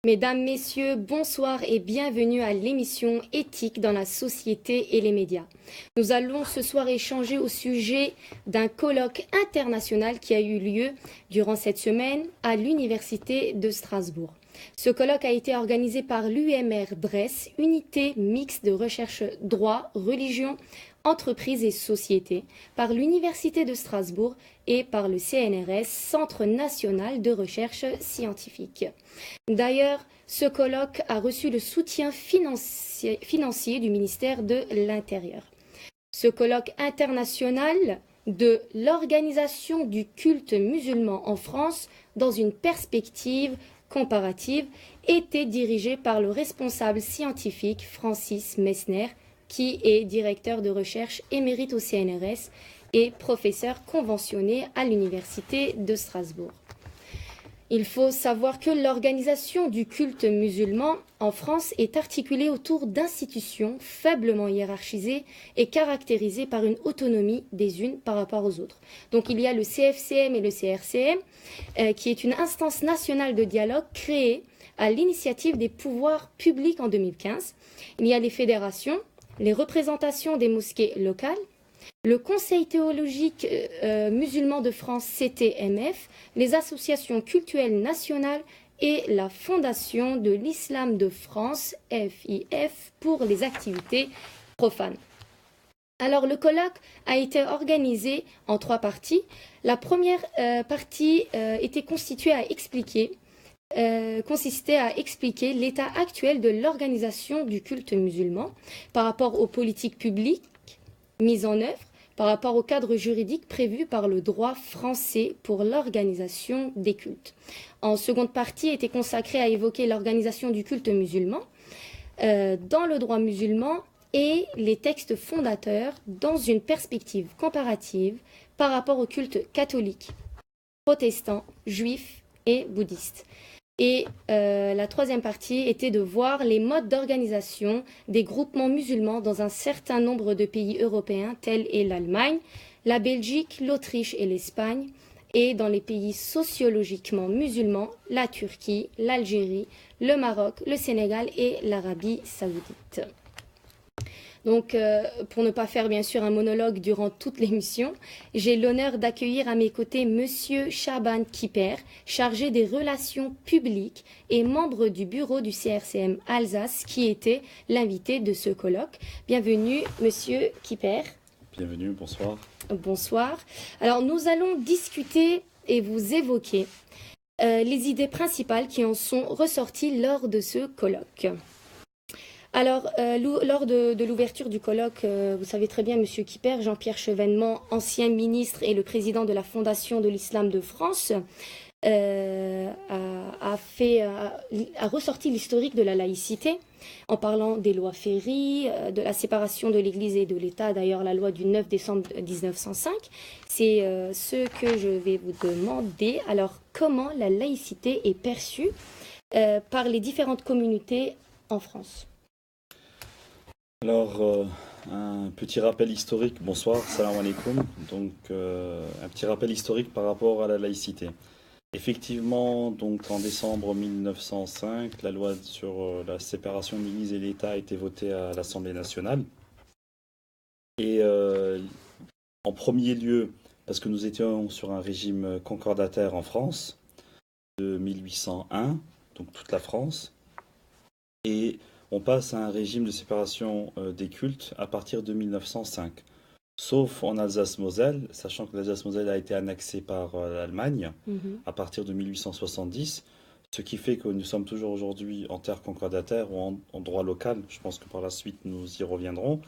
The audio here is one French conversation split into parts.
Mesdames, Messieurs, bonsoir et bienvenue à l'émission Éthique dans la société et les médias. Nous allons ce soir échanger au sujet d'un colloque international qui a eu lieu durant cette semaine à l'Université de Strasbourg. Ce colloque a été organisé par l'UMR Bresse, unité mixte de recherche droit, religion, entreprise et société, par l'Université de Strasbourg et par le CNRS, Centre national de recherche scientifique. D'ailleurs, ce colloque a reçu le soutien financier du ministère de l'Intérieur. Ce colloque international de l'organisation du culte musulman en France dans une perspective comparative était dirigé par le responsable scientifique Francis Messner, qui est directeur de recherche émérite au CNRS et professeur conventionné à l'Université de Strasbourg. Il faut savoir que l'organisation du culte musulman en France est articulée autour d'institutions faiblement hiérarchisées et caractérisées par une autonomie des unes par rapport aux autres. Donc il y a le CFCM et le CRCM, qui est une instance nationale de dialogue créée à l'initiative des pouvoirs publics en 2015. Il y a les fédérations, les représentations des mosquées locales, le Conseil théologique musulman de France, CTMF, les associations cultuelles nationales et la Fondation de l'Islam de France, FIF, pour les activités profanes. Alors, le colloque a été organisé en 3 parties. La première partie était constituée à expliquer consistait à expliquer l'état actuel de l'organisation du culte musulman par rapport aux politiques publiques mises en œuvre, par rapport au cadre juridique prévu par le droit français pour l'organisation des cultes. En seconde partie était consacrée à évoquer l'organisation du culte musulman dans le droit musulman et les textes fondateurs dans une perspective comparative par rapport au culte catholique, protestant, juif et bouddhiste. Et la troisième partie était de voir les modes d'organisation des groupements musulmans dans un certain nombre de pays européens, tels est l'Allemagne, la Belgique, l'Autriche et l'Espagne, et dans les pays sociologiquement musulmans, la Turquie, l'Algérie, le Maroc, le Sénégal et l'Arabie saoudite. Donc, pour ne pas faire bien sûr un monologue durant toute l'émission, j'ai l'honneur d'accueillir à mes côtés Monsieur Shaban Kiper, chargé des relations publiques et membre du bureau du CRCM Alsace, qui était l'invité de ce colloque. Bienvenue, Monsieur Kiper. Bienvenue, bonsoir. Bonsoir. Alors, nous allons discuter et vous évoquer les idées principales qui en sont ressorties lors de ce colloque. Alors, lors de l'ouverture du colloque, vous savez très bien, Monsieur Kiper, Jean-Pierre Chevènement, ancien ministre et le président de la Fondation de l'Islam de France, a ressorti l'historique de la laïcité en parlant des lois Ferry, de la séparation de l'Église et de l'État, d'ailleurs la loi du 9 décembre 1905. C'est ce que je vais vous demander. Alors, comment la laïcité est perçue par les différentes communautés en France ? Alors, un petit rappel historique, bonsoir, salam alaikum. Donc, un petit rappel historique par rapport à la laïcité. Effectivement, donc en décembre 1905, la loi sur la séparation de l'Église et l'État a été votée à l'Assemblée nationale. Et en premier lieu, parce que nous étions sur un régime concordataire en France, de 1801, donc toute la France, et on passe à un régime de séparation des cultes à partir de 1905. Sauf en Alsace-Moselle, sachant que l'Alsace-Moselle a été annexée par l'Allemagne à partir de 1870, ce qui fait que nous sommes toujours aujourd'hui en terre concordataire ou en droit local. Je pense que par la suite nous y reviendrons.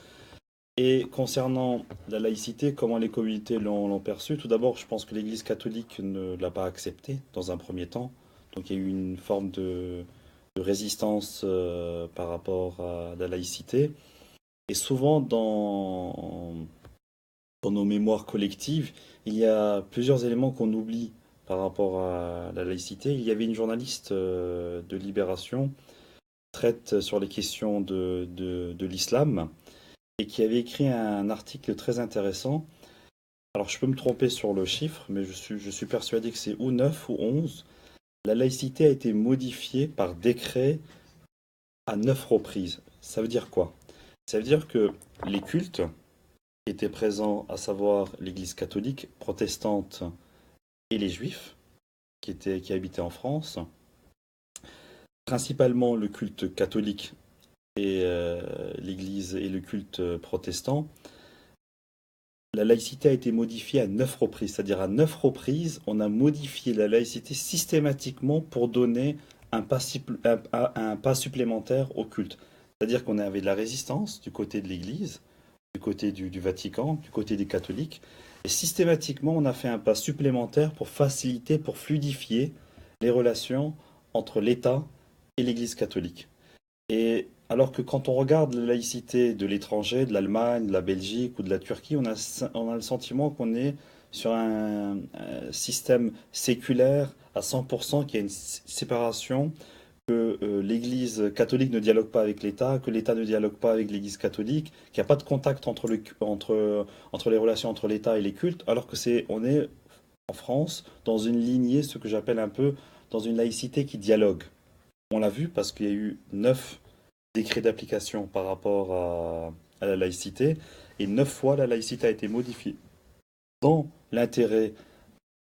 Et concernant la laïcité, comment les communautés l'ont perçue, tout d'abord, je pense que l'Église catholique ne l'a pas acceptée dans un premier temps. Donc il y a eu une forme de résistance par rapport à la laïcité. Et souvent, dans nos mémoires collectives, il y a plusieurs éléments qu'on oublie par rapport à la laïcité. Il y avait une journaliste de Libération qui traite sur les questions de l'islam et qui avait écrit un article très intéressant. Alors, je peux me tromper sur le chiffre, mais je suis persuadé que c'est ou 9 ou 11. La laïcité a été modifiée par décret à 9 reprises. Ça veut dire quoi? Ça veut dire que les cultes qui étaient présents, à savoir l'Église catholique, protestante et les juifs qui habitaient en France, principalement le culte catholique et l'Église et le culte protestant, la laïcité a été modifiée à 9 reprises. C'est-à-dire à 9 reprises, on a modifié la laïcité systématiquement pour donner un pas supplémentaire au culte. C'est-à-dire qu'on avait de la résistance du côté de l'Église, du côté du Vatican, du côté des catholiques. Et systématiquement, on a fait un pas supplémentaire pour faciliter, pour fluidifier les relations entre l'État et l'Église catholique. Et alors que quand on regarde la laïcité de l'étranger, de l'Allemagne, de la Belgique ou de la Turquie, on a le sentiment qu'on est sur un système séculaire à 100%, qu'il y a une séparation, que l'Église catholique ne dialogue pas avec l'État, que l'État ne dialogue pas avec l'Église catholique, qu'il n'y a pas de contact entre les relations entre l'État et les cultes, alors que on est en France dans une lignée, ce que j'appelle un peu dans une laïcité qui dialogue. On l'a vu parce qu'il y a eu 9 décrets d'application par rapport à la laïcité, et 9 fois la laïcité a été modifiée dans l'intérêt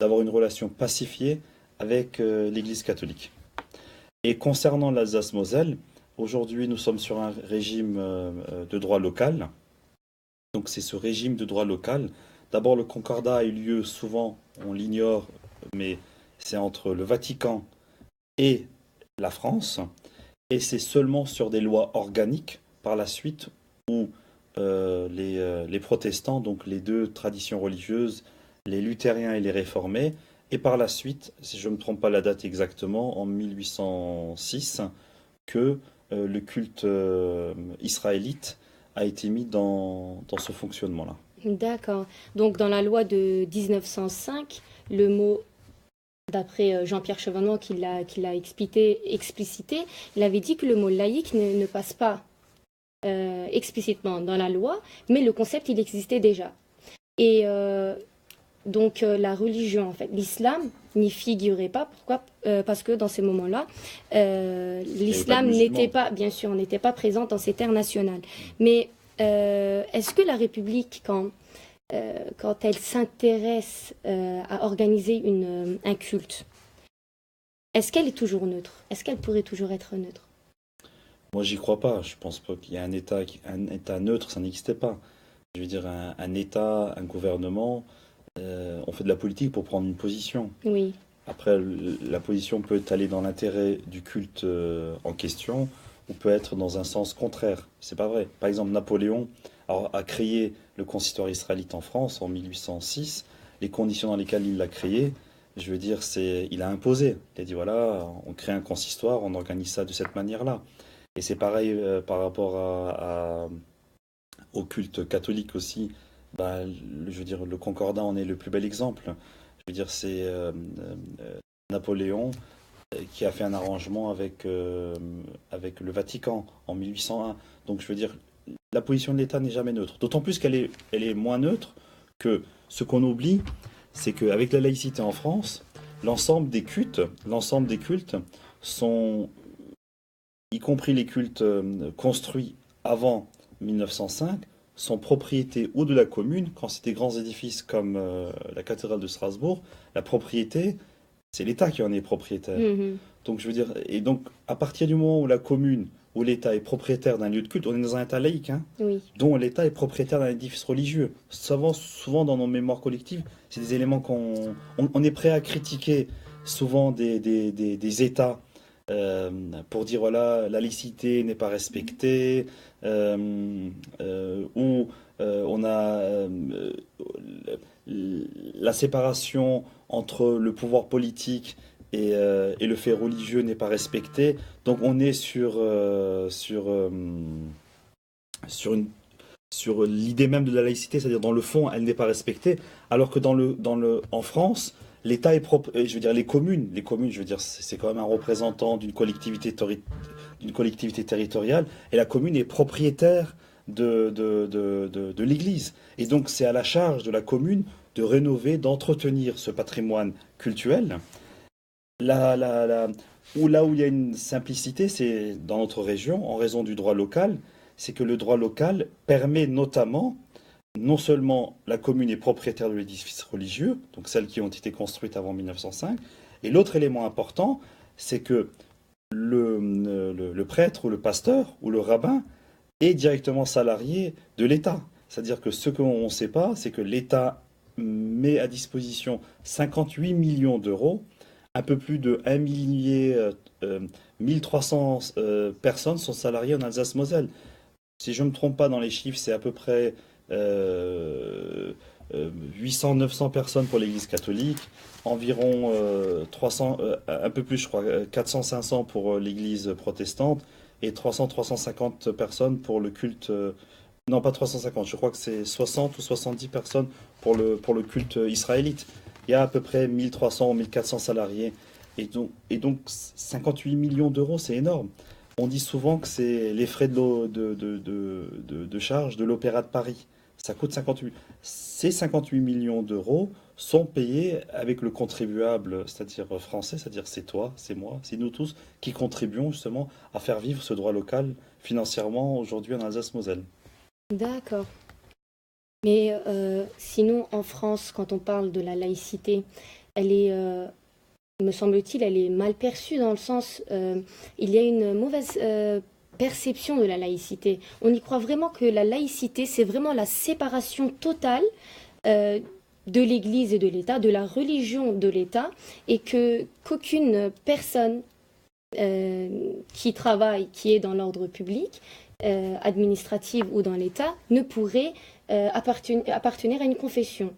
d'avoir une relation pacifiée avec l'Église catholique. Et concernant l'Alsace-Moselle, aujourd'hui nous sommes sur un régime de droit local. Donc c'est ce régime de droit local. D'abord le concordat a eu lieu souvent, on l'ignore, mais c'est entre le Vatican et la France. Et c'est seulement sur des lois organiques par la suite où les protestants, donc les deux traditions religieuses, les luthériens et les réformés, et par la suite, si je ne me trompe pas la date exactement, en 1806, que le culte israélite a été mis dans ce fonctionnement-là. D'accord. Donc, dans la loi de 1905, le mot, d'après Jean-Pierre Chevènement qui l'a explicité, il avait dit que le mot laïque ne passe pas explicitement dans la loi, mais le concept, il existait déjà. Et donc, la religion, en fait, l'islam n'y figurait pas. Pourquoi? Parce que dans ces moments-là, Il n'y avait pas de l'islam n'était musulmans. pas, bien sûr, n'était pas présent dans ces terres nationales. Mais est-ce que la République, quand elle s'intéresse à organiser un culte, est-ce qu'elle est toujours neutre? Est-ce qu'elle pourrait toujours être neutre? Moi, j'y crois pas. Je pense pas qu'il y ait un État neutre, ça n'existait pas. Je veux dire, un État, un gouvernement, on fait de la politique pour prendre une position. Oui, Après, la position peut aller dans l'intérêt du culte en question ou peut être dans un sens contraire. C'est pas vrai. Par exemple, Napoléon a créé le consistoire israélite en France en 1806. Les conditions dans lesquelles il l'a créé, je veux dire, il a imposé. Il a dit voilà, on crée un consistoire, on organise ça de cette manière-là. Et c'est pareil par rapport au culte catholique aussi. Bah, je veux dire, le Concordat en est le plus bel exemple. Je veux dire, c'est Napoléon qui a fait un arrangement avec le Vatican en 1801. Donc je veux dire, la position de l'État n'est jamais neutre. D'autant plus elle est moins neutre que ce qu'on oublie, c'est qu'avec la laïcité en France, l'ensemble des cultes sont, y compris les cultes construits avant 1905, sont propriété ou de la commune, quand c'est des grands édifices comme la cathédrale de Strasbourg, la propriété, c'est l'État qui en est propriétaire. mhm, Donc je veux dire, et donc à partir du moment où la commune ou l'État est propriétaire d'un lieu de culte, on est dans un État laïque, hein, oui. dont l'État est propriétaire d'un édifice religieux. Souvent dans nos mémoires collectives, c'est des éléments on est prêt à critiquer souvent des États euh, pour dire voilà, la laïcité n'est pas respectée, ou on a la séparation entre le pouvoir politique et le fait religieux n'est pas respecté. Donc on est sur une sur l'idée même de la laïcité, c'est-à-dire dans le fond, elle n'est pas respectée, alors que en France, l'État est propre, je veux dire je veux dire, c'est quand même un représentant d'une collectivité territoriale, et la commune est propriétaire de l'Église. Et donc c'est à la charge de la commune de rénover, d'entretenir ce patrimoine cultuel, La, la, la- là où il y a une simplicité, c'est dans notre région, en raison du droit local, c'est que le droit local permet notamment, non seulement la commune est propriétaire de l'édifice religieux, donc celles qui ont été construites avant 1905, et l'autre élément important, c'est que le prêtre ou le pasteur ou le rabbin est directement salarié de l'État. C'est-à-dire que ce qu'on ne sait pas, c'est que l'État met à disposition 58 millions d'euros, un peu plus de 1 millier, 1300 personnes sont salariées en Alsace-Moselle. Si je ne me trompe pas dans les chiffres, c'est à peu près euh, 800-900 personnes pour l'Église catholique, environ 300, un peu plus je crois, 400-500 pour l'Église protestante et 300-350 personnes pour le culte, non pas 350, je crois que c'est 60 ou 70 personnes pour le culte israélite. Il y a à peu près 1300 ou 1400 salariés et donc 58 millions d'euros, c'est énorme. On dit souvent que c'est les frais de charge de l'Opéra de Paris. Ça coûte 58. Ces 58 millions d'euros sont payés avec le contribuable, c'est-à-dire français, c'est-à-dire c'est toi, c'est moi, c'est nous tous qui contribuons justement à faire vivre ce droit local financièrement aujourd'hui en Alsace-Moselle. D'accord. Mais sinon, en France, quand on parle de la laïcité, elle est, me semble-t-il, elle est mal perçue dans le sens, il y a une mauvaise perception de la laïcité. On y croit vraiment que la laïcité, c'est vraiment la séparation totale euh, de l'Église et de l'État, de la religion de l'État, et que qu'aucune personne qui travaille, qui est dans l'ordre public, administratif ou dans l'État, ne pourrait appartenir à une confession.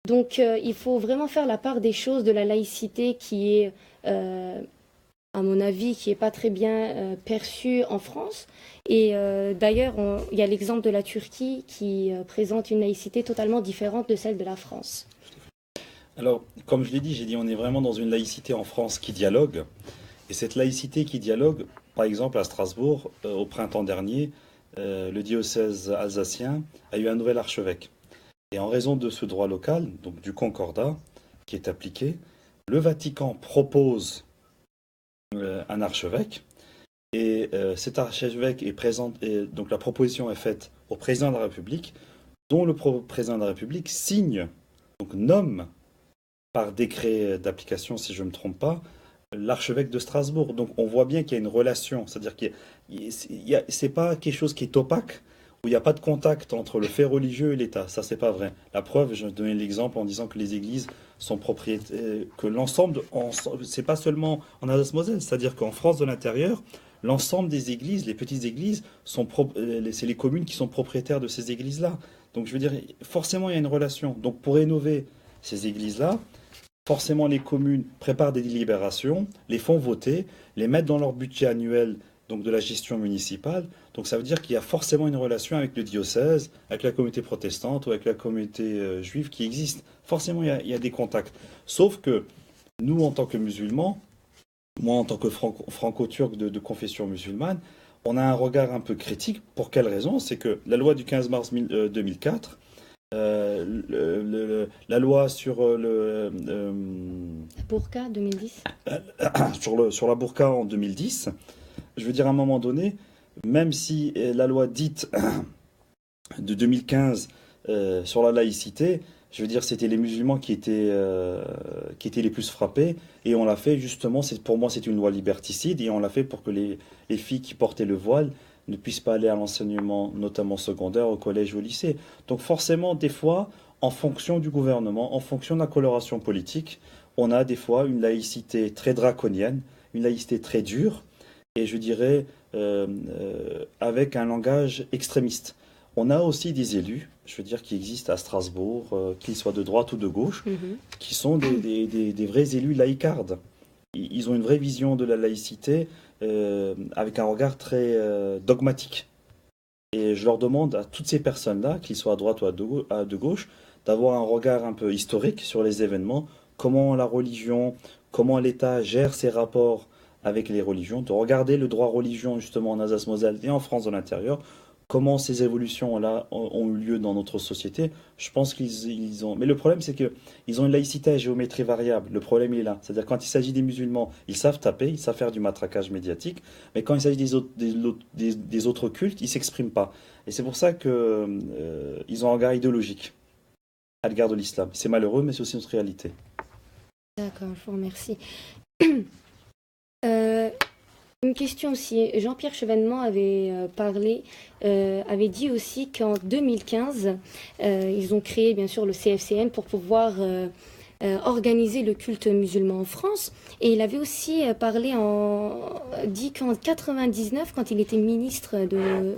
Donc il faut vraiment faire la part des choses de la laïcité qui est, à mon avis, qui est pas très bien perçue en France. Et d'ailleurs, il y a l'exemple de la Turquie qui présente une laïcité totalement différente de celle de la France. Alors, comme je l'ai dit, j'ai dit on est vraiment dans une laïcité en France qui dialogue. Et cette laïcité qui dialogue, par exemple à Strasbourg, au printemps dernier, le diocèse alsacien a eu un nouvel archevêque. Et en raison de ce droit local, donc du concordat qui est appliqué, le Vatican propose un archevêque et cet archevêque est présent et donc la proposition est faite au président de la République, dont le président de la République signe, donc nomme par décret d'application, si je ne me trompe pas, l'archevêque de Strasbourg. Donc on voit bien qu'il y a une relation, c'est-à-dire qu'il c'est pas quelque chose qui est opaque, où il n'y a pas de contact entre le fait religieux et l'État. Ça, c'est pas vrai. La preuve, je vais donner l'exemple en disant que les églises sont propriétaires, que l'ensemble, c'est pas seulement en Alsace-Moselle, c'est-à-dire qu'en France de l'intérieur, l'ensemble des églises, les petites églises, c'est les communes qui sont propriétaires de ces églises-là. Donc je veux dire, forcément, il y a une relation. Donc pour rénover ces églises-là, forcément, les communes préparent des délibérations, les font voter, les mettent dans leur budget annuel donc de la gestion municipale. Donc ça veut dire qu'il y a forcément une relation avec le diocèse, avec la communauté protestante ou avec la communauté juive qui existe. Forcément, il y a des contacts. Sauf que nous, en tant que musulmans, moi en tant que franco-turc de confession musulmane, on a un regard un peu critique. Pour quelle raison? C'est que la loi du 15 mars 2004 la loi sur Burqa 2010. sur la burqa en 2010, je veux dire à un moment donné, même si la loi dite de 2015 sur la laïcité, je veux dire c'était les musulmans qui étaient les plus frappés et on l'a fait justement, pour moi c'est une loi liberticide et on l'a fait pour que les filles qui portaient le voile ne puissent pas aller à l'enseignement, notamment secondaire, au collège ou au lycée. Donc forcément, des fois, en fonction du gouvernement, en fonction de la coloration politique, on a des fois une laïcité très draconienne, une laïcité très dure, et je dirais avec un langage extrémiste. On a aussi des élus, je veux dire, qui existent à Strasbourg, qu'ils soient de droite ou de gauche, Mhm. qui sont des vrais élus laïcards. Ils ont une vraie vision de la laïcité avec un regard très dogmatique. Et je leur demande à toutes ces personnes-là, qu'ils soient à droite ou à de gauche, d'avoir un regard un peu historique sur les événements, comment la religion, comment l'État gère ses rapports avec les religions, de regarder le droit religion justement en Alsace-Moselle et en France de l'intérieur comment ces évolutions-là ont eu lieu dans notre société, je pense ils ont. Mais le problème, c'est que ils ont une laïcité à géométrie variable. Le problème il est là. C'est-à-dire quand il s'agit des musulmans, ils savent taper, ils savent faire du matraquage médiatique, mais quand il s'agit des autres cultes, ils s'expriment pas. Et c'est pour ça que ils ont un regard idéologique à l'égard de l'islam. C'est malheureux, mais c'est aussi notre réalité. D'accord, je vous remercie. Euh, une question aussi. Jean-Pierre Chevènement avait avait dit aussi qu'en 2015, ils ont créé bien sûr le CFCM pour pouvoir organiser le culte musulman en France. Et il avait aussi dit qu'en 99, quand il était ministre de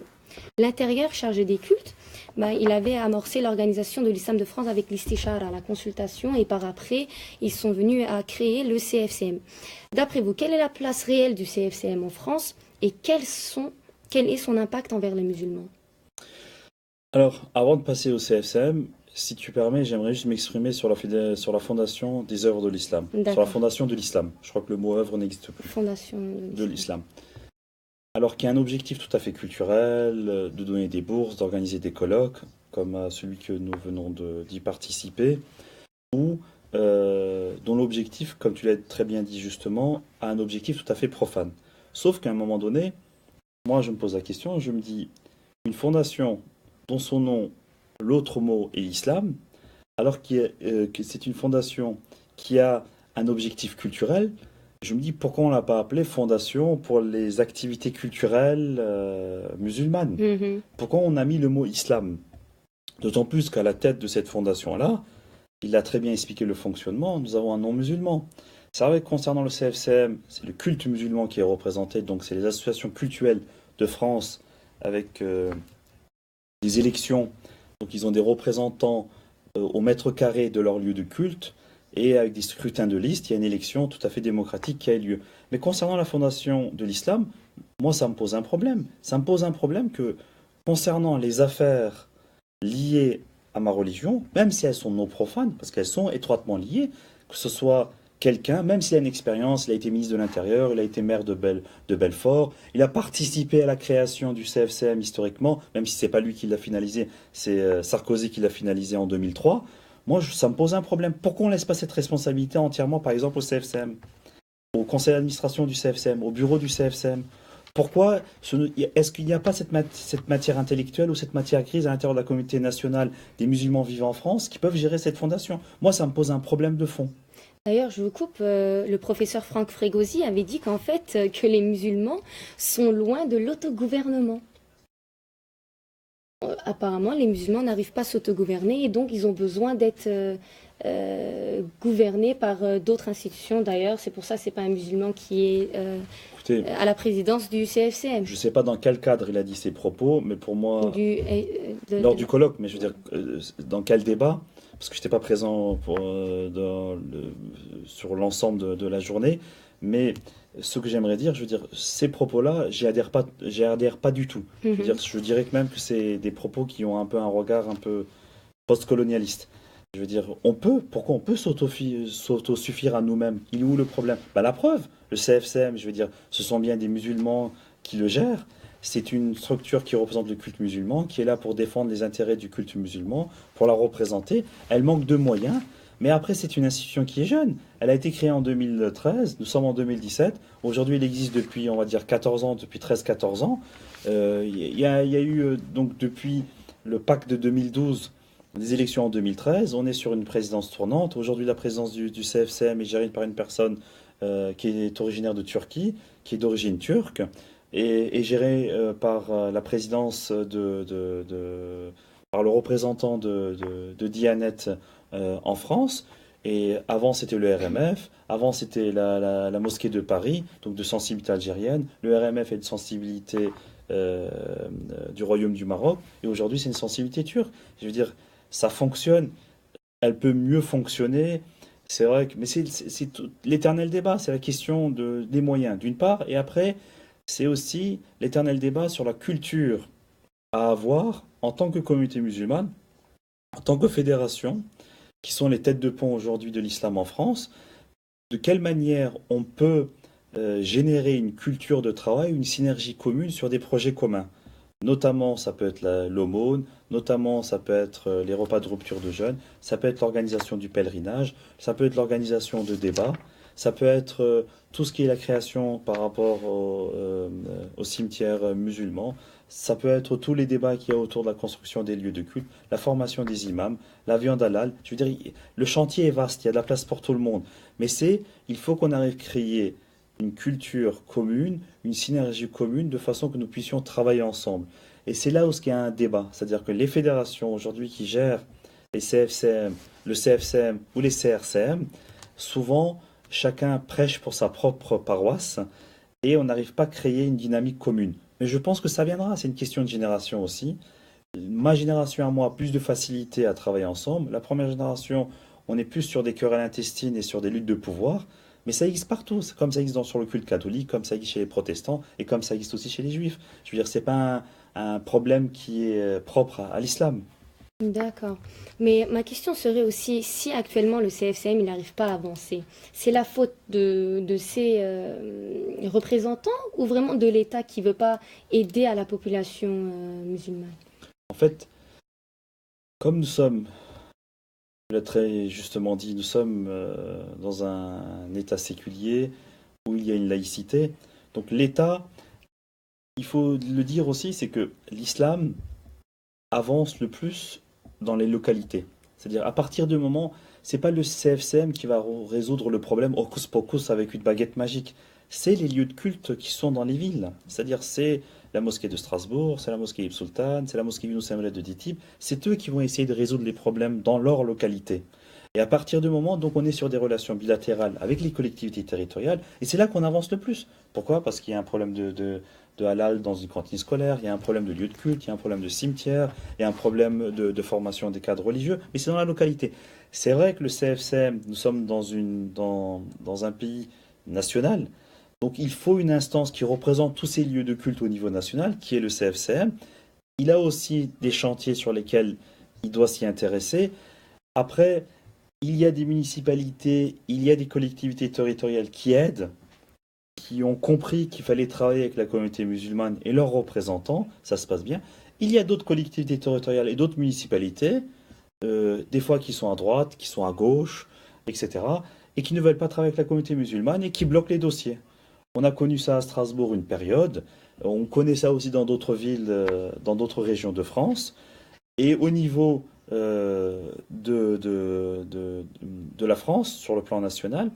l'Intérieur chargé des cultes, bah, il avait amorcé l'organisation de l'Islam de France avec l'Istichara, la consultation, et par après, ils sont venus à créer le CFCM. D'après vous, quelle est la place réelle du CFCM en France et quel est son impact envers les musulmans? Alors, avant de passer au CFCM, si tu permets, j'aimerais juste m'exprimer sur la fondation des œuvres de l'islam. Sur la D'accord. fondation de l'islam. Je crois que le mot œuvre n'existe plus. Fondation De l'islam. Alors qu'il y a un objectif tout à fait culturel, de donner des bourses, d'organiser des colloques, comme celui que nous venons d'y participer, ou dont l'objectif, comme tu l'as très bien dit justement, a un objectif tout à fait profane. Sauf qu'à un moment donné, moi je me pose la question, je me dis, une fondation dont son nom, l'autre mot est islam, alors que c'est une fondation qui a un objectif culturel, je me dis pourquoi on l'a pas appelée Fondation pour les activités culturelles musulmanes? Mhm. Pourquoi on a mis le mot islam? D'autant plus qu'à la tête de cette fondation-là, il a très bien expliqué le fonctionnement, nous avons un nom musulman. C'est vrai que concernant le CFCM, c'est le culte musulman qui est représenté, donc c'est les associations cultuelles de France avec des élections. Donc ils ont des représentants au mètre carré de leur lieu de culte et avec des scrutins de liste, il y a une élection tout à fait démocratique qui a eu lieu. Mais concernant la fondation de l'islam, moi ça me pose un problème. Ça me pose un problème que concernant les affaires liées à ma religion, même si elles sont non profanes, parce qu'elles sont étroitement liées, que ce soit quelqu'un, même s'il a une expérience, il a été ministre de l'Intérieur, il a été maire de Belfort, il a participé à la création du CFCM historiquement, même si c'est pas lui qui l'a finalisé, c'est Sarkozy qui l'a finalisé en 2003. Moi, ça me pose un problème. Pourquoi on ne laisse pas cette responsabilité entièrement, par exemple, au CFCM, au conseil d'administration du CFCM, au bureau du CFCM? Pourquoi est-ce qu'il n'y a pas cette matière intellectuelle ou cette matière grise à l'intérieur de la communauté nationale des musulmans vivant en France qui peuvent gérer cette fondation? Moi, ça me pose un problème de fond. D'ailleurs, je vous coupe, le professeur Franck Frégosi avait dit qu'en fait, que les musulmans sont loin de l'autogouvernement. Apparemment, les musulmans n'arrivent pas à s'autogouverner et donc ils ont besoin d'être gouvernés par d'autres institutions. D'ailleurs, c'est pour ça que c'est pas un musulman qui est Écoutez, à la présidence du CFCM. je ne sais pas dans quel cadre il a dit ses propos, mais pour moi, Du, lors du colloque, mais je veux dire, dans quel débat? Parce que je n'étais pas présent sur l'ensemble de la journée, mais ce que j'aimerais dire, je veux dire, ces propos-là, j'y adhère pas du tout. Je veux dire, je dirais que même que c'est des propos qui ont un peu un regard un peu post-colonialiste. Je veux dire, pourquoi on peut s'autosuffire à nous-mêmes? Il est où le problème? Bah, la preuve, le CFCM, je veux dire, ce sont bien des musulmans qui le gèrent. C'est une structure qui représente le culte musulman, qui est là pour défendre les intérêts du culte musulman, pour la représenter. Elle manque de moyens, mais après, c'est une institution qui est jeune. Elle a été créée en 2013, nous sommes en 2017. Aujourd'hui, elle existe depuis, on va dire, 14 ans, depuis 13-14 ans. Il y a eu, donc, depuis le pacte de 2012, des élections en 2013. On est sur une présidence tournante. Aujourd'hui, la présidence du CFCM est gérée par une personne qui est originaire de Turquie, qui est d'origine turque et géré par la présidence par le représentant de Diyanet en France. Et avant, c'était le RMF. Avant, c'était la mosquée de Paris, donc de sensibilité algérienne. Le RMF est de sensibilité du Royaume du Maroc. Et aujourd'hui, c'est une sensibilité turque. Je veux dire, ça fonctionne. Elle peut mieux fonctionner. C'est vrai que, mais c'est l'éternel débat. C'est la question des moyens, d'une part. Et après, c'est aussi l'éternel débat sur la culture à avoir en tant que communauté musulmane, en tant que fédération, qui sont les têtes de pont aujourd'hui de l'islam en France. De quelle manière on peut générer une culture de travail, une synergie commune sur des projets communs. Notamment, ça peut être l'aumône, notamment, ça peut être les repas de rupture de jeûne, ça peut être l'organisation du pèlerinage, ça peut être l'organisation de débats, ça peut être tout ce qui est la création par rapport au cimetière musulman, ça peut être tous les débats qu'il y a autour de la construction des lieux de culte, la formation des imams, la viande halal. Je veux dire, le chantier est vaste, il y a de la place pour tout le monde. Mais il faut qu'on arrive à créer une culture commune, une synergie commune, de façon que nous puissions travailler ensemble. Et c'est là où il y a un débat. C'est-à-dire que les fédérations aujourd'hui qui gèrent les CFCM, le CFCM ou les CRCM, souvent, chacun prêche pour sa propre paroisse et on n'arrive pas à créer une dynamique commune. Mais je pense que ça viendra, c'est une question de génération aussi. Ma génération à moi a plus de facilité à travailler ensemble. La première génération, on est plus sur des querelles intestines et sur des luttes de pouvoir. Mais ça existe partout, c'est comme ça existe sur le culte catholique, comme ça existe chez les protestants et comme ça existe aussi chez les juifs. Je veux dire, c'est pas un problème qui est propre à l'islam. D'accord. Mais ma question serait aussi, si actuellement le CFCM il n'arrive pas à avancer, c'est la faute de ses représentants ou vraiment de l'État qui ne veut pas aider à la population musulmane? En fait, comme nous sommes, tu l'as très justement dit, nous sommes dans un État séculier où il y a une laïcité. Donc l'État, il faut le dire aussi, c'est que l'islam avance le plus dans les localités. C'est-à-dire, à partir du moment, c'est pas le CFCM qui va résoudre le problème hocus pocus avec une baguette magique. C'est les lieux de culte qui sont dans les villes. C'est-à-dire, c'est la mosquée de Strasbourg, c'est la mosquée Ibn Sultan, c'est la mosquée Yunus Emre de Ditib. C'est eux qui vont essayer de résoudre les problèmes dans leur localité. Et à partir du moment, donc, on est sur des relations bilatérales avec les collectivités territoriales, et c'est là qu'on avance le plus. Pourquoi? Parce qu'il y a un problème de halal dans une cantine scolaire, il y a un problème de lieu de culte, il y a un problème de cimetière, il y a un problème de formation des cadres religieux, mais c'est dans la localité. C'est vrai que le CFCM, nous sommes dans un pays national, donc il faut une instance qui représente tous ces lieux de culte au niveau national, qui est le CFCM. Il a aussi des chantiers sur lesquels il doit s'y intéresser. Après, il y a des municipalités, il y a des collectivités territoriales qui aident, qui ont compris qu'il fallait travailler avec la communauté musulmane et leurs représentants, ça se passe bien. Il y a d'autres collectivités territoriales et d'autres municipalités, des fois qui sont à droite, qui sont à gauche, etc., et qui ne veulent pas travailler avec la communauté musulmane et qui bloquent les dossiers. On a connu ça à Strasbourg une période, on connaît ça aussi dans d'autres villes, dans d'autres régions de France, et au niveau de la France, sur le plan national,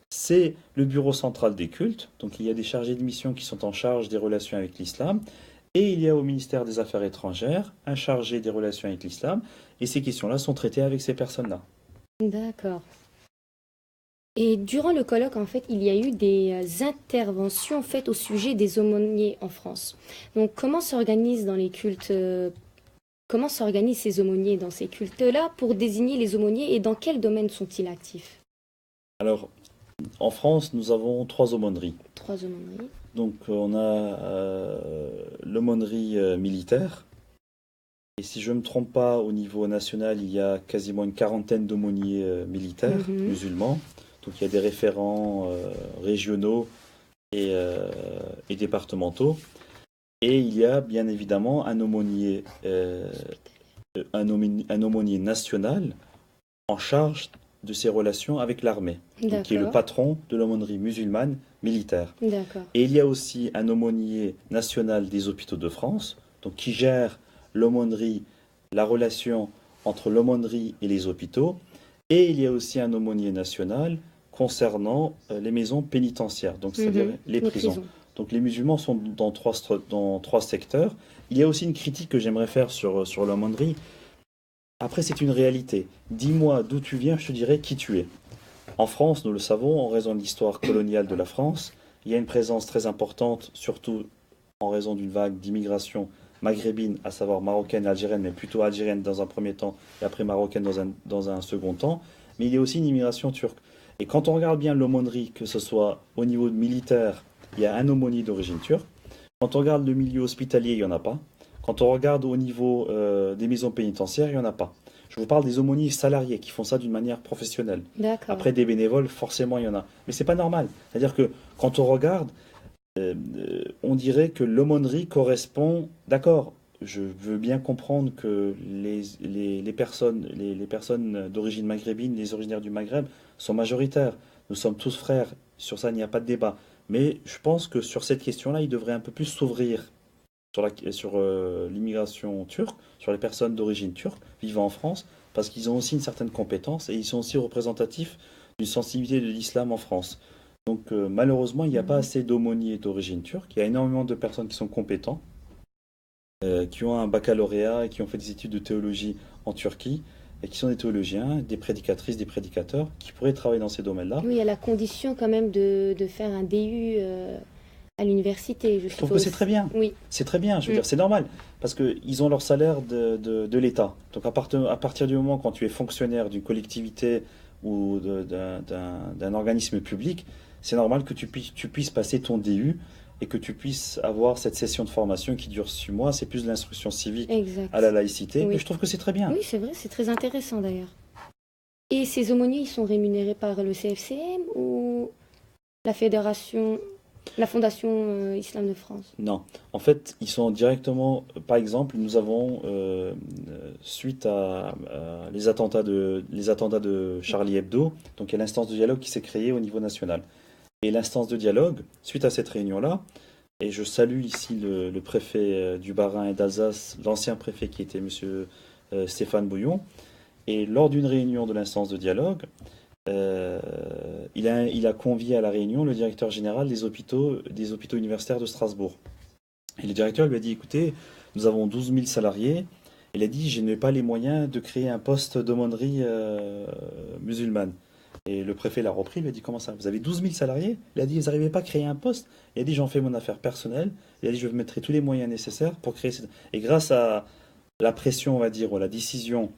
c'est le bureau central des cultes. Donc il y a des chargés de mission qui sont en charge des relations avec l'islam. Et il y a au ministère des Affaires étrangères un chargé des relations avec l'islam. Et ces questions-là sont traitées avec ces personnes-là. D'accord. Et durant le colloque, en fait, il y a eu des interventions faites au sujet des aumôniers en France. Donc, comment s'organisent dans les cultes, comment s'organisent ces aumôniers dans ces cultes-là pour désigner les aumôniers et dans quel domaine sont-ils actifs? Alors, en France, nous avons 3 aumôneries. 3 aumôneries. Donc, on a l'aumônerie militaire. Et si je ne me trompe pas, au niveau national, il y a quasiment une quarantaine d'aumôniers militaires musulmans. Donc, il y a des référents régionaux et départementaux. Et il y a bien évidemment un aumônier national en charge de ses relations avec l'armée, qui est le patron de l'aumônerie musulmane militaire. Et il y a aussi un aumônier national des hôpitaux de France, donc qui gère l'aumônerie, la relation entre l'aumônerie et les hôpitaux. Et il y a aussi un aumônier national concernant les maisons pénitentiaires, donc c'est-à-dire les prisons. Donc les musulmans sont dans trois secteurs. Il y a aussi une critique que j'aimerais faire sur l'aumônerie. Après, c'est une réalité. Dis-moi d'où tu viens, je te dirai qui tu es. En France, nous le savons, en raison de l'histoire coloniale de la France, il y a une présence très importante, surtout en raison d'une vague d'immigration maghrébine, à savoir marocaine et algérienne, mais plutôt algérienne dans un premier temps et après marocaine dans un second temps. Mais il y a aussi une immigration turque. Et quand on regarde bien l'aumônerie, que ce soit au niveau militaire, il y a un aumônier d'origine turque. Quand on regarde le milieu hospitalier, il n'y en a pas. Quand on regarde au niveau des maisons pénitentiaires, il n'y en a pas. Je vous parle des aumôniers salariés qui font ça d'une manière professionnelle. Après, des bénévoles, forcément, il y en a. Mais c'est pas normal. C'est-à-dire que quand on regarde, on dirait que l'aumônerie correspond... D'accord, je veux bien comprendre que les personnes d'origine maghrébine, les originaires du Maghreb, sont majoritaires. Nous sommes tous frères. Sur ça, il n'y a pas de débat. Mais je pense que sur cette question-là, il devrait un peu plus s'ouvrir sur l'immigration turque, sur les personnes d'origine turque vivant en France, parce qu'ils ont aussi une certaine compétence et ils sont aussi représentatifs d'une sensibilité de l'islam en France. Donc malheureusement, il n'y a pas Mhm. assez d'aumôniers d'origine turque. Il y a énormément de personnes qui sont compétentes, qui ont un baccalauréat et qui ont fait des études de théologie en Turquie, et qui sont des théologiens, des prédicatrices, des prédicateurs, qui pourraient travailler dans ces domaines-là. Oui, il y a la condition quand même de faire un DU à l'université, je Je trouve que c'est suppose. très bien. Oui. C'est très bien, je veux Mm. dire, c'est normal, parce qu'ils ont leur salaire de l'État. Donc à partir du moment quand tu es fonctionnaire d'une collectivité ou d'un organisme public, c'est normal que tu puisses passer ton DU et que tu puisses avoir cette session de formation qui dure 6 mois. C'est plus de l'instruction civique à la Exact. laïcité, mais Oui. je trouve que c'est très bien. Oui, c'est vrai, c'est très intéressant d'ailleurs. Et ces aumôniers, ils sont rémunérés par le CFCM ou la fédération, la Fondation Islam de France? Non, en fait, ils sont directement. Par exemple, nous avons, suite à les attentats de Charlie Hebdo, donc il y a l'instance de dialogue qui s'est créée au niveau national. Et l'instance de dialogue, suite à cette réunion-là, et je salue ici le préfet du Bas-Rhin et d'Alsace, l'ancien préfet qui était Monsieur Stéphane Bouillon, et lors d'une réunion de l'instance de dialogue, euh, il a convié à la réunion le directeur général des hôpitaux universitaires de Strasbourg. Et le directeur lui a dit, écoutez, nous avons 12 000 salariés. Il a dit, je n'ai pas les moyens de créer un poste d'aumônerie musulmane. Et le préfet l'a repris, il lui a dit, comment ça? Vous avez 12 000 salariés? Il a dit, vous n'arrivez pas à créer un poste? Il a dit, j'en fais mon affaire personnelle. Il a dit, je mettrai tous les moyens nécessaires pour créer cette... Et grâce à la pression, on va dire, ou la décision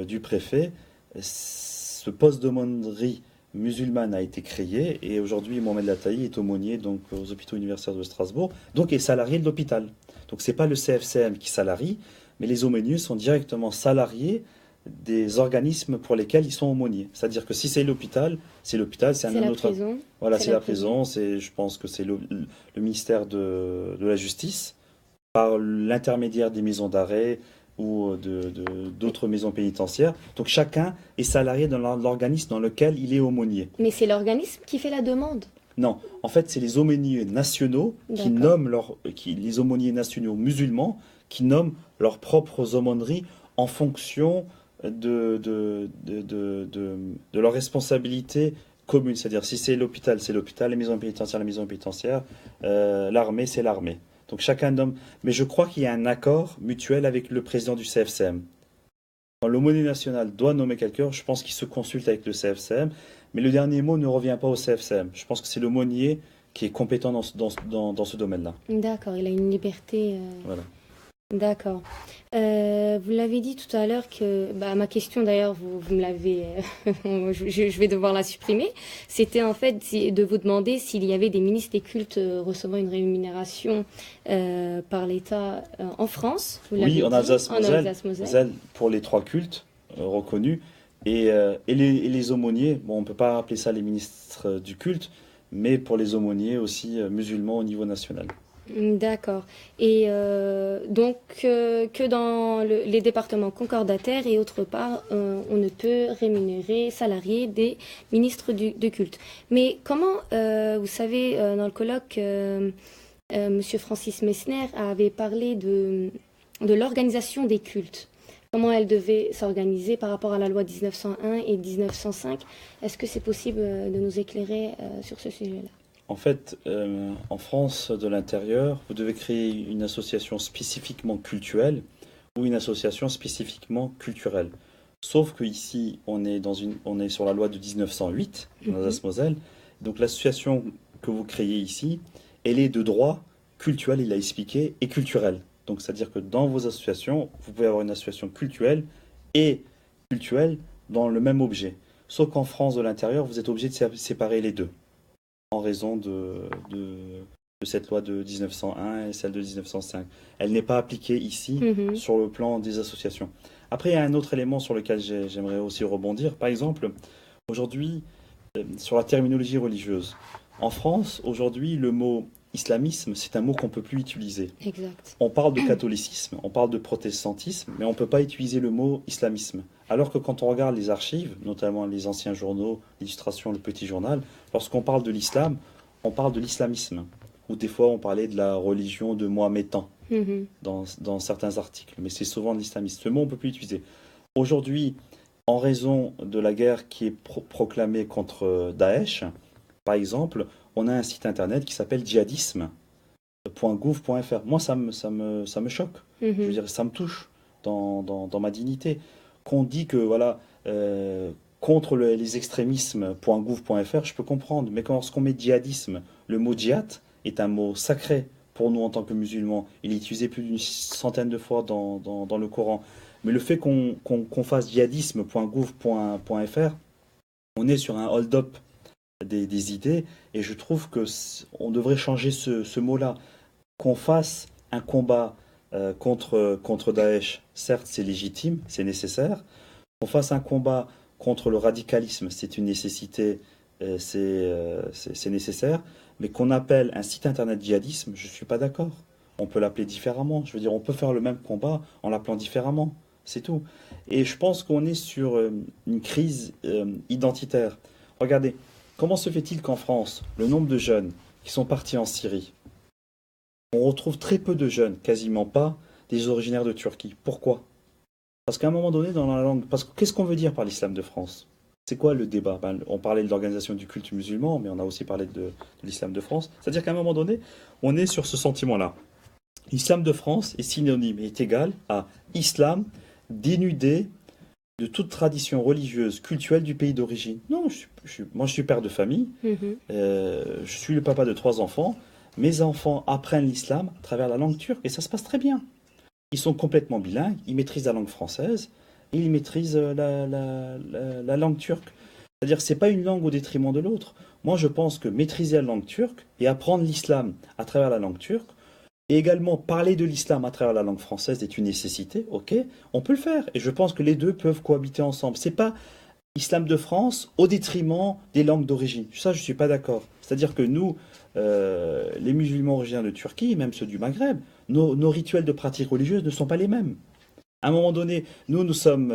du préfet, ce poste d'aumônerie musulmane a été créé et aujourd'hui Mohamed Lataï est aumônier donc aux hôpitaux universitaires de Strasbourg, donc est salarié de l'hôpital. Donc c'est pas le CFCM qui salarie, mais les aumôniers sont directement salariés des organismes pour lesquels ils sont aumôniers. C'est-à-dire que si c'est l'hôpital, c'est C'est un la autre. prison. Voilà, C'est c'est la la prison. prison, je pense que c'est le ministère de la Justice par l'intermédiaire des maisons d'arrêt ou d'autres maisons pénitentiaires. Donc chacun est salarié dans l'organisme dans lequel il est aumônier. Mais c'est l'organisme qui fait la demande. Non, en fait, c'est les aumôniers nationaux qui D'accord. nomment les aumôniers nationaux musulmans qui nomment leurs propres aumôneries en fonction de leur responsabilité commune. C'est-à-dire, si c'est l'hôpital, les maisons pénitentiaires, la maison pénitentiaire, l'armée, c'est l'armée. Donc chacun nomme. Mais je crois qu'il y a un accord mutuel avec le président du CFCM. Quand l'aumônier national doit nommer quelqu'un, je pense qu'il se consulte avec le CFCM, mais le dernier mot ne revient pas au CFCM. Je pense que c'est l'aumônier qui est compétent dans ce domaine-là. D'accord, il a une liberté. Voilà. D'accord. Vous l'avez dit tout à l'heure que, bah, ma question d'ailleurs, vous me l'avez, je vais devoir la supprimer. C'était en fait de vous demander s'il y avait des ministres des cultes recevant une rémunération par l'État en France. Vous Oui, l'avez en dit, en Alsace-Moselle, Alsace-Moselle. pour les 3 cultes reconnus, et les aumôniers, bon, on ne peut pas appeler ça les ministres du culte, mais pour les aumôniers aussi musulmans au niveau national. D'accord. Et donc que dans les départements concordataires et autre part, on ne peut rémunérer salariés des ministres de culte. Mais comment, vous savez, dans le colloque, Monsieur Francis Messner avait parlé de l'organisation des cultes. Comment elle devait s'organiser par rapport à la loi 1901 et 1905. Est-ce que c'est possible de nous éclairer sur ce sujet-là? En fait, en France de l'intérieur, vous devez créer une association spécifiquement cultuelle ou une association spécifiquement culturelle. Sauf que ici, on est sur la loi de 1908, en Mhm. Alsace-Moselle. Donc l'association que vous créez ici, elle est de droit culturel, il l'a expliqué, et culturel. Donc c'est-à-dire que dans vos associations, vous pouvez avoir une association culturelle et culturelle dans le même objet. Sauf qu'en France de l'intérieur, vous êtes obligé de séparer les deux en raison de cette loi de 1901 et celle de 1905. Elle n'est pas appliquée ici Mhm. sur le plan des associations. Après, il y a un autre élément sur lequel j'aimerais aussi rebondir. Par exemple, aujourd'hui, sur la terminologie religieuse. En France, aujourd'hui, le mot islamisme, c'est un mot qu'on ne peut plus utiliser. Exact. On parle de catholicisme, on parle de protestantisme, mais on ne peut pas utiliser le mot islamisme. Alors que quand on regarde les archives, notamment les anciens journaux, l'illustration, le petit journal, lorsqu'on parle de l'islam, on parle de l'islamisme. Ou des fois, on parlait de la religion de Mohamedan dans certains articles. Mais c'est souvent de l'islamisme. Ce mot, on ne peut plus l'utiliser. Aujourd'hui, en raison de la guerre qui est proclamée contre Daesh, par exemple, on a un site internet qui s'appelle djihadisme.gouv.fr. Moi, ça me choque. Je veux dire, ça me touche dans ma dignité. Qu'on dit que, voilà, contre les extrémismes.gouv.fr, je peux comprendre. Mais lorsqu'on met djihadisme, le mot djihad est un mot sacré pour nous en tant que musulmans. Il est utilisé plus d'une centaine de fois dans le Coran. Mais le fait qu'on fasse djihadisme.gouv.fr, on est sur un hold-up des idées, et je trouve qu'on devrait changer ce mot-là. Qu'on fasse un combat contre Daesh, certes c'est légitime, c'est nécessaire. Qu'on fasse un combat contre le radicalisme, c'est une nécessité, c'est nécessaire. Mais qu'on appelle un site internet djihadisme, je ne suis pas d'accord. On peut l'appeler différemment. Je veux dire, on peut faire le même combat en l'appelant différemment. C'est tout. Et je pense qu'on est sur une crise identitaire. Regardez, comment se fait-il qu'en France, le nombre de jeunes qui sont partis en Syrie, on retrouve très peu de jeunes, quasiment pas, des originaires de Turquie. Pourquoi? Parce qu'à un moment donné, dans la langue... Parce que qu'est-ce qu'on veut dire par l'islam de France? C'est quoi le débat? On parlait de l'organisation du culte musulman, mais on a aussi parlé de l'islam de France. C'est-à-dire qu'à un moment donné, on est sur ce sentiment-là. L'islam de France est synonyme, est égal à islam dénudé de toute tradition religieuse, culturelle du pays d'origine. Non, moi je suis père de famille, je suis le papa de 3 enfants. Mes enfants apprennent l'islam à travers la langue turque et ça se passe très bien. Ils sont complètement bilingues, ils maîtrisent la langue française et ils maîtrisent la langue turque. C'est-à-dire que ce n'est pas une langue au détriment de l'autre. Moi je pense que maîtriser la langue turque et apprendre l'islam à travers la langue turque, et également parler de l'islam à travers la langue française est une nécessité, ok, on peut le faire. Et je pense que les deux peuvent cohabiter ensemble. C'est pas islam de France au détriment des langues d'origine. Ça, je ne suis pas d'accord. C'est-à-dire que nous, les musulmans originaires de Turquie, et même ceux du Maghreb, nos rituels de pratique religieuse ne sont pas les mêmes. À un moment donné, nous sommes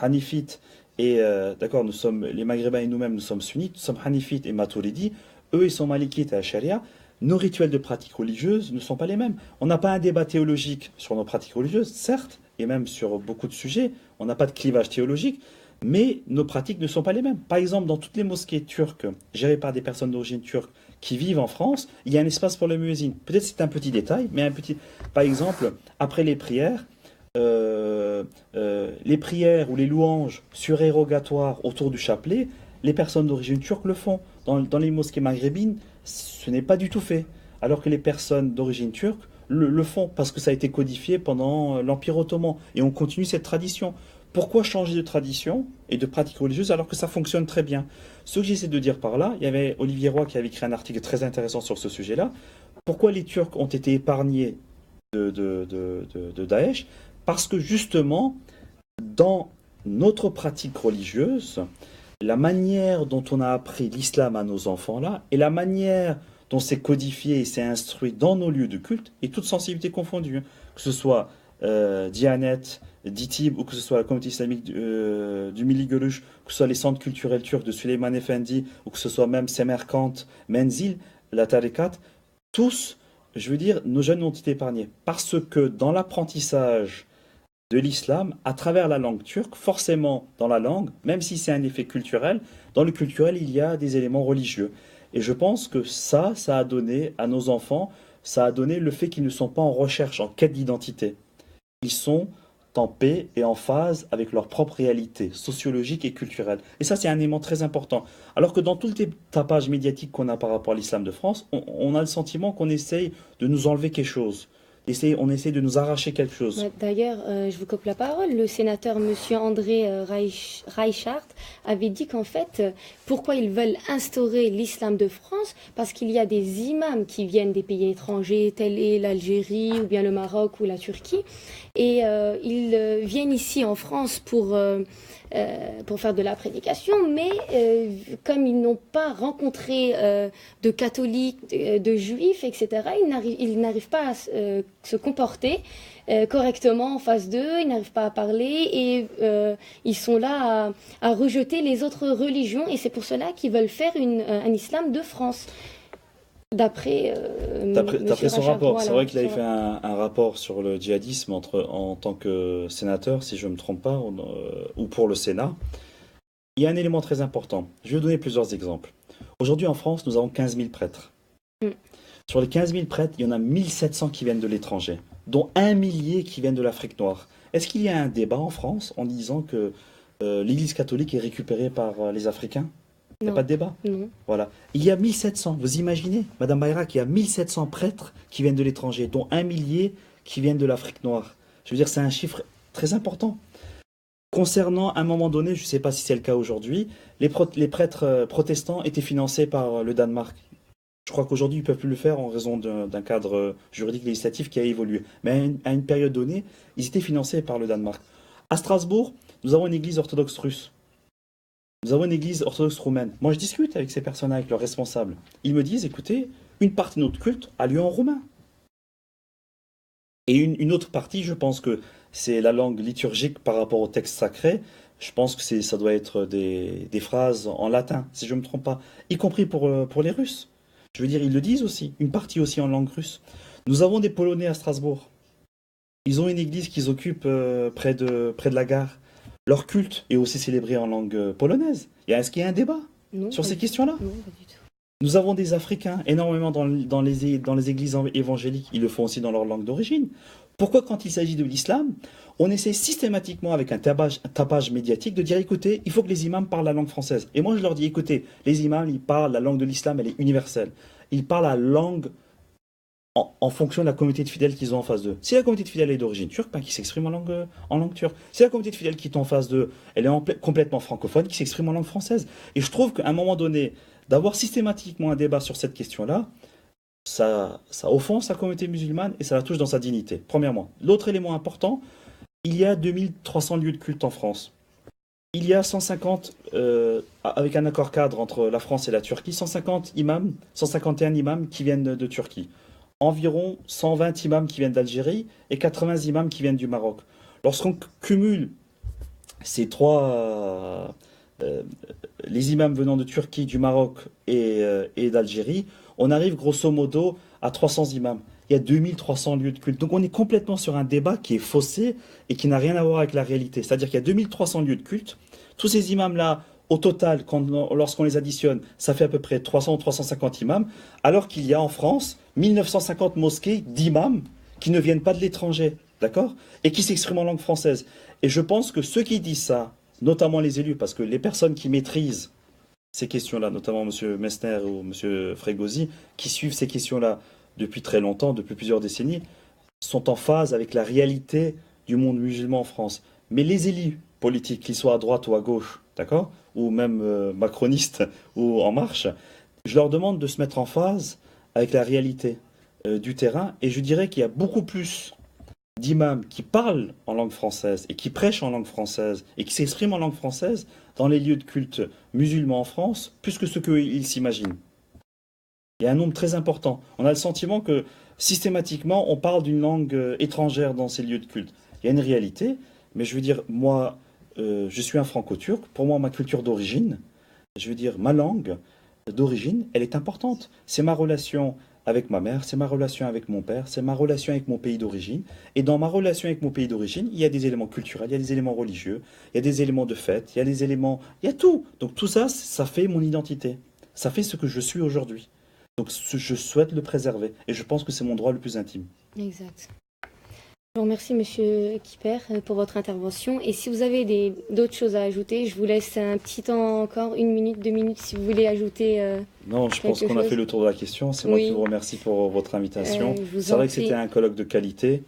hanifites, et d'accord, nous sommes les Maghrébins et nous-mêmes, nous sommes sunnites, nous sommes hanifites et maturidis. Eux, ils sont malikites et sharia. Nos rituels de pratique religieuse ne sont pas les mêmes. On n'a pas un débat théologique sur nos pratiques religieuses, certes, et même sur beaucoup de sujets. On n'a pas de clivage théologique, mais nos pratiques ne sont pas les mêmes. Par exemple, dans toutes les mosquées turques, gérées par des personnes d'origine turque qui vivent en France, il y a un espace pour le muezzin. Peut-être c'est un petit détail, mais par exemple, après les prières ou les louanges surérogatoires autour du chapelet, les personnes d'origine turque le font. Dans les mosquées maghrébines, ce n'est pas du tout fait. Alors que les personnes d'origine turque le font parce que ça a été codifié pendant l'Empire ottoman. Et on continue cette tradition. Pourquoi changer de tradition et de pratique religieuse alors que ça fonctionne très bien? Ce que j'essaie de dire par là, il y avait Olivier Roy qui avait écrit un article très intéressant sur ce sujet-là. Pourquoi les Turcs ont été épargnés de Daesh? Parce que justement, dans notre pratique religieuse, la manière dont on a appris l'islam à nos enfants là, et la manière dont c'est codifié et c'est instruit dans nos lieux de culte, et toutes sensibilités confondues, que ce soit Diyanet, DİTİB, ou que ce soit la communauté islamique du Milli Görüş, que ce soit les centres culturels turcs de Süleyman Efendi, ou que ce soit même Semerkant, Menzil, la Tarikat, tous, je veux dire, nos jeunes ont été épargnés. Parce que dans l'apprentissage de l'islam, à travers la langue turque, forcément dans la langue, même si c'est un effet culturel, dans le culturel, il y a des éléments religieux. Et je pense que ça a donné à nos enfants, ça a donné le fait qu'ils ne sont pas en recherche, en quête d'identité. Ils sont en paix et en phase avec leur propre réalité sociologique et culturelle. Et ça, c'est un élément très important. Alors que dans tout le tapage médiatique qu'on a par rapport à l'islam de France, on a le sentiment qu'on essaye de nous enlever quelque chose. On essaie de nous arracher quelque chose. D'ailleurs, je vous coupe la parole, le sénateur monsieur André Reichart avait dit qu'en fait, pourquoi ils veulent instaurer l'islam de France? Parce qu'il y a des imams qui viennent des pays étrangers, tels est l'Algérie, ou bien le Maroc, ou la Turquie, et ils viennent ici en France pour pour faire de la prédication, mais comme ils n'ont pas rencontré de catholiques, de juifs, etc., ils n'arrivent pas à se comporter correctement en face d'eux, ils n'arrivent pas à parler et ils sont là à rejeter les autres religions et c'est pour cela qu'ils veulent faire un islam de France. D'après son rapport, voilà, c'est vrai qu'il avait fait un rapport sur le djihadisme en tant que sénateur, si je ne me trompe pas, ou pour le Sénat. Il y a un élément très important. Je vais vous donner plusieurs exemples. Aujourd'hui en France, nous avons 15 000 prêtres. Sur les 15 000 prêtres, il y en a 1700 qui viennent de l'étranger, dont 1 millier qui viennent de l'Afrique noire. Est-ce qu'il y a un débat en France en disant que l'Église catholique est récupérée par les Africains? Il n'y a pas de débat. Non. Voilà. Il y a 1700, vous imaginez, Madame Bayrak, il y a 1700 prêtres qui viennent de l'étranger, dont 1 millier qui viennent de l'Afrique noire. Je veux dire, c'est un chiffre très important. Concernant, à un moment donné, je ne sais pas si c'est le cas aujourd'hui, les prêtres protestants étaient financés par le Danemark. Je crois qu'aujourd'hui, ils ne peuvent plus le faire en raison d'un cadre juridique législatif qui a évolué. Mais à une période donnée, ils étaient financés par le Danemark. À Strasbourg, nous avons une église orthodoxe russe. Nous avons une église orthodoxe roumaine. Moi, je discute avec ces personnes, avec leurs responsables. Ils me disent, écoutez, une partie de notre culte a lieu en roumain. Et une autre partie, je pense que c'est la langue liturgique par rapport au texte sacré. Je pense que ça doit être des phrases en latin, si je ne me trompe pas, y compris pour les Russes. Je veux dire, ils le disent aussi, une partie aussi en langue russe. Nous avons des Polonais à Strasbourg. Ils ont une église qu'ils occupent près de la gare. Leur culte est aussi célébré en langue polonaise. Est-ce qu'il y a un débat sur ces questions-là? Non, pas du tout. Nous avons des Africains énormément dans les églises évangéliques. Ils le font aussi dans leur langue d'origine. Pourquoi, quand il s'agit de l'islam, on essaie systématiquement, avec un tapage médiatique, de dire, écoutez, il faut que les imams parlent la langue française. Et moi, je leur dis, écoutez, les imams, ils parlent la langue de l'islam, elle est universelle. Ils parlent la langue en fonction de la communauté de fidèles qu'ils ont en face d'eux. Si la communauté de fidèles est d'origine turque, ben, qui s'exprime en langue turque. Si la communauté de fidèles qui est en face d'eux, elle est complètement francophone, qui s'exprime en langue française. Et je trouve qu'à un moment donné, d'avoir systématiquement un débat sur cette question-là, ça offense la communauté musulmane et ça la touche dans sa dignité, premièrement. L'autre élément important, il y a 2300 lieux de culte en France. Il y a 150, avec un accord cadre entre la France et la Turquie, 151 imams qui viennent de Turquie. Environ 120 imams qui viennent d'Algérie et 80 imams qui viennent du Maroc. Lorsqu'on cumule ces les imams venant de Turquie, du Maroc et d'Algérie, on arrive grosso modo à 300 imams. Il y a 2300 lieux de culte. Donc on est complètement sur un débat qui est faussé et qui n'a rien à voir avec la réalité. C'est-à-dire qu'il y a 2300 lieux de culte. Tous ces imams-là, au total, lorsqu'on les additionne, ça fait à peu près 300 ou 350 imams, alors qu'il y a en France 1950 mosquées d'imams qui ne viennent pas de l'étranger, d'accord? Et qui s'expriment en langue française. Et je pense que ceux qui disent ça, notamment les élus, parce que les personnes qui maîtrisent ces questions-là, notamment M. Messner ou M. Frégosi, qui suivent ces questions-là depuis très longtemps, depuis plusieurs décennies, sont en phase avec la réalité du monde musulman en France. Mais les élus politiques, qu'ils soient à droite ou à gauche, d'accord, ou même macronistes ou en marche, je leur demande de se mettre en phase avec la réalité du terrain. Et je dirais qu'il y a beaucoup plus d'imams qui parlent en langue française et qui prêchent en langue française et qui s'expriment en langue française dans les lieux de culte musulmans en France, plus que ce qu'ils s'imaginent. Il y a un nombre très important. On a le sentiment que systématiquement, on parle d'une langue étrangère dans ces lieux de culte. Il y a une réalité, mais je veux dire, moi, je suis un franco-turc. Pour moi, ma culture d'origine, je veux dire, ma langue d'origine, elle est importante. C'est ma relation avec ma mère, c'est ma relation avec mon père, c'est ma relation avec mon pays d'origine. Et dans ma relation avec mon pays d'origine, il y a des éléments culturels, il y a des éléments religieux, il y a des éléments de fête, il y a des éléments... Il y a tout. Donc tout ça, ça fait mon identité. Ça fait ce que je suis aujourd'hui. Donc je souhaite le préserver. Et je pense que c'est mon droit le plus intime. Exact. Je vous remercie, Monsieur Kipper, pour votre intervention. Et si vous avez d'autres choses à ajouter, je vous laisse un petit temps encore, 1 minute, 2 minutes, si vous voulez ajouter. Non, je pense qu'on a fait le tour de la question. C'est moi qui vous remercie pour votre invitation. C'est vrai que c'était un colloque de qualité.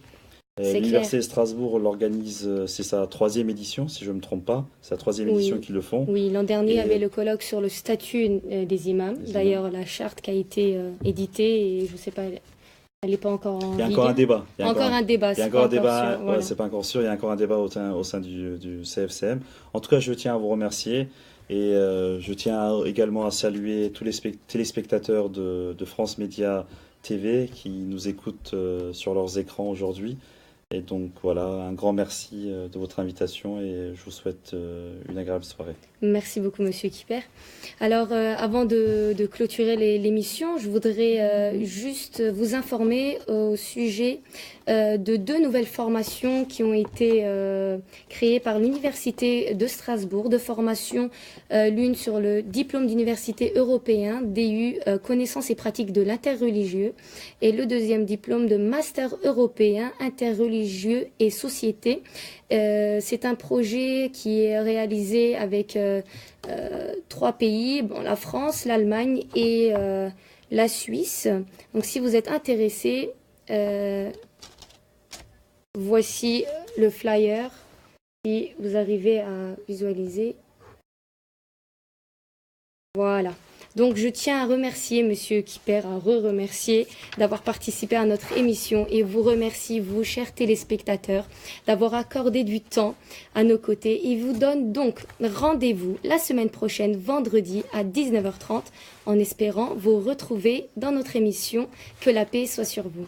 L'Université de Strasbourg l'organise, c'est sa 3e édition, si je ne me trompe pas. C'est la 3e édition qu'ils le font. Oui, l'an dernier, il y avait le colloque sur le statut des imams. D'ailleurs, la charte qui a été éditée, et je ne sais pas Elle n'est pas encore en Il y a encore un débat. Il y a encore un débat. Il y a encore un débat, sûr, voilà. ouais, c'est pas encore sûr, il y a encore un débat au sein du CFCM. En tout cas, je tiens à vous remercier et je tiens également à saluer tous les téléspectateurs de France Média TV qui nous écoutent sur leurs écrans aujourd'hui. Et donc voilà, un grand merci de votre invitation et je vous souhaite une agréable soirée. Merci beaucoup, Monsieur Kipper. Alors, avant de clôturer l'émission, je voudrais juste vous informer au sujet de 2 nouvelles formations qui ont été créées par l'Université de Strasbourg, 2 formations, l'une sur le diplôme d'université européen, DU, connaissances et pratiques de l'interreligieux, et le deuxième diplôme de master européen, interreligieux et société. C'est un projet qui est réalisé avec 3 pays, bon, la France, l'Allemagne et la Suisse. Donc si vous êtes intéressé, voici le flyer, si vous arrivez à visualiser. Voilà. Donc je tiens à remercier Monsieur Kipper, à remercier d'avoir participé à notre émission et vous remercie, vous, chers téléspectateurs, d'avoir accordé du temps à nos côtés. Et vous donne donc rendez-vous la semaine prochaine, vendredi à 19h30, en espérant vous retrouver dans notre émission. Que la paix soit sur vous.